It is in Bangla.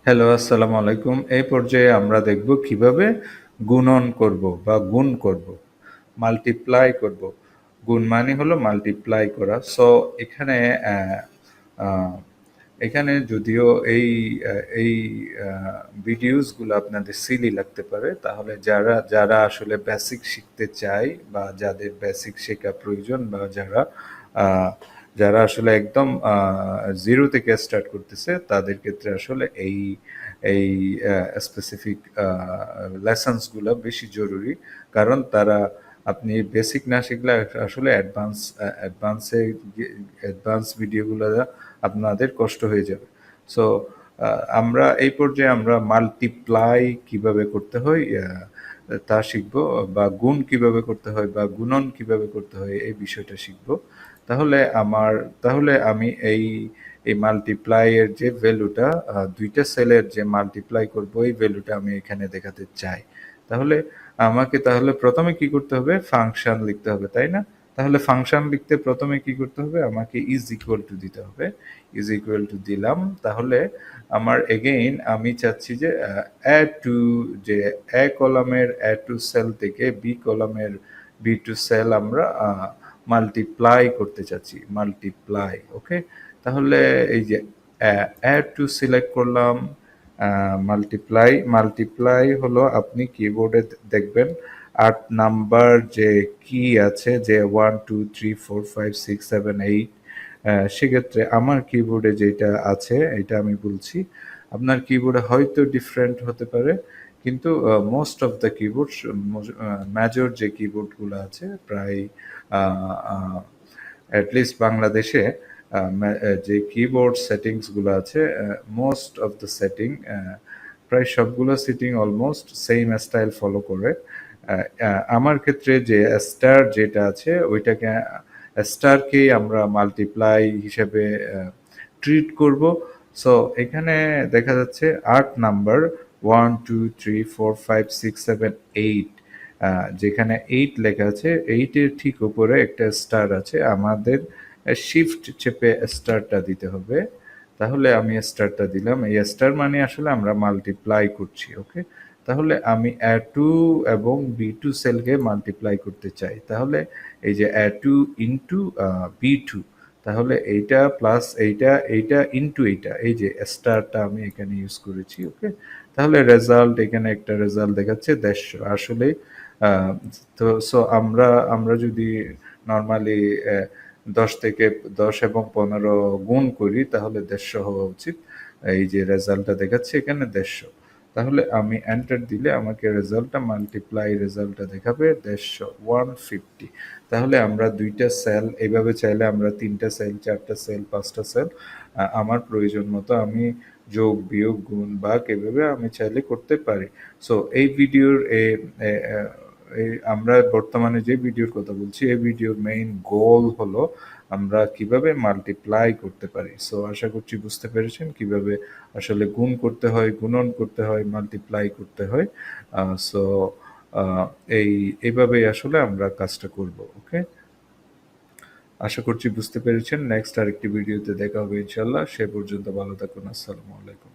হ্যালো, আসসালামু আলাইকুম। এই পর্যায়ে আমরা দেখব কিভাবে গুণন করব বা গুণ করব, মাল্টিপ্লাই করব। গুণ মানে হলো মাল্টিপ্লাই করা। সো এখানে আহ, আহ, এখানে যদিও এই ভিডিওসগুলো আপনাদের সিলি লাগতে পারে, তাহলে যারা যারা আসলে বেসিক শিখতে চায় বা যাদের বেসিক শেখা প্রয়োজন বা আহ, যারা আসলে একদম জিরো থেকে স্টার্ট করতেছে, তাদের ক্ষেত্রে আসলে এই এই স্পেসিফিক লেসন্সগুলো বেশি জরুরি। কারণ আপনি বেসিক না শিখলে আসলে অ্যাডভান্স ভিডিওগুলো আপনাদের কষ্ট হয়ে যাবে। সো আমরা এই পর্যায়ে আমরা মাল্টিপ্লাই কিভাবে করতে হয় তা শিখব, বা গুণ কিভাবে করতে হয় বা গুণন কিভাবে করতে হয় এই বিষয়টা শিখব। তাহলে আমার তাহলে আমি এই মাল্টিপ্লাই এর যে ভ্যালুটা, দুইটা সেলের যে মাল্টিপ্লাই করব এই ভ্যালুটা আমি এখানে দেখাতে চাই। তাহলে প্রথমে কি করতে হবে? ফাংশন লিখতে হবে, তাই না? তাহলে ফাংশন লিখতে প্রথমে কি করতে হবে? আমাকে ইজ ইকুয়াল টু দিতে হবে। ইজ ইকুয়াল টু দিলাম। তাহলে আমার এগেইন আমি চাচ্ছি যে অ্যাড টু, যে এ কলামের অ্যাড টু সেল থেকে বি কলামের বি টু সেল আমরা মাল্টিপ্লাই করতে চাচ্ছি, মাল্টিপ্লাই। ওকে, তাহলে এই যে অ্যাড টু সিলেক্ট করলাম, মাল্টিপ্লাই। মাল্টিপ্লাই হলো, আপনি কিবোর্ডে দেখবেন 8 নাম্বার যে কি আছে, যে 1 2 3 4 5 6 7 8। সেক্ষেত্রে আমার কিবোর্ডে যেটা আছে এটা আমি বলছি। আপনার কিবোর্ডে হয়তো ডিফারেন্ট হতে পারে, কিন্তু most of the keyboard, major যে কিবোর্ডগুলো আছে প্রায় অ্যাটলিস্ট বাংলাদেশে যে কিবোর্ড সেটিংসগুলো আছে, মোস্ট অফ দ্য সেটিং, প্রায় সবগুলো setting almost same style follow করে। আমার ক্ষেত্রে যে স্টার যেটা আছে ওইটাকে, স্টারকেই আমরা মাল্টিপ্লাই হিসেবে ট্রিট করব। সো এখানে দেখা যাচ্ছে 8 নাম্বার, 1 2 3 4 5 6 7 8, যেখানে 8 লেখা আছে, 8-এর ঠিক উপরে একটা স্টার আছে, আমাদের শিফট চেপে স্টারটা দিতে হবে। তাহলে আমি স্টারটা দিলাম। এই স্টার মানে আসলে আমরা মাল্টিপ্লাই করছি। ওকে, তাহলে আমি টু এবং বি টু সেলকে মাল্টিপ্লাই করতে চাই। তাহলে এই যে টু ইন্টু বি টু, তাহলে এইটা প্লাস এইটা, এইটা ইন্টু এইটা, এই যে স্টারটা আমি এখানে ইউজ করেছি। ওকে, তাহলে রেজাল্ট, এখানে একটা রেজাল্ট দেখাচ্ছে 150 আসলে। আহ, তো সো আমরা আমরা যদি নর্মালি 10 এবং 15 গুণ করি, তাহলে 150 হওয়া উচিত। এই যে রেজাল্টটা দেখাচ্ছে এখানে 150। তাহলে আমি এন্টার দিলে আমাকে রেজাল্টটা, মাল্টিপ্লাই রেজাল্টটা দেখাবে 150। তাহলে আমরা দুইটা সেল এইভাবে চাইলে আমরা 3টা সেল, 4টা সেল, 5টা সেল আমার প্রয়োজন মতো আমি যোগ বিয়োগ গুণ ভাগ এভাবে আমি চাইলে করতে পারি। সো এই ভিডিওর আমরা বর্তমানে যে ভিডিওর কথা বলছি, এই ভিডিওর মেইন গোল হলো আমরা কিভাবে মাল্টিপ্লাই করতে পারি। সো আশা করছি বুঝতে পেরেছেন কিভাবে আসলে গুণ করতে হয়, গুণন করতে হয়, মাল্টিপ্লাই করতে হয়। সো এইভাবেই আসলে আমরা কাজটা করব। ওকে, আশা করছি বুঝতে পেরেছেন। নেক্সট আরেকটি ভিডিওতে দেখা হবে ইনশাল্লাহ। সে পর্যন্ত ভালো থাকুন। আসসালামু আলাইকুম।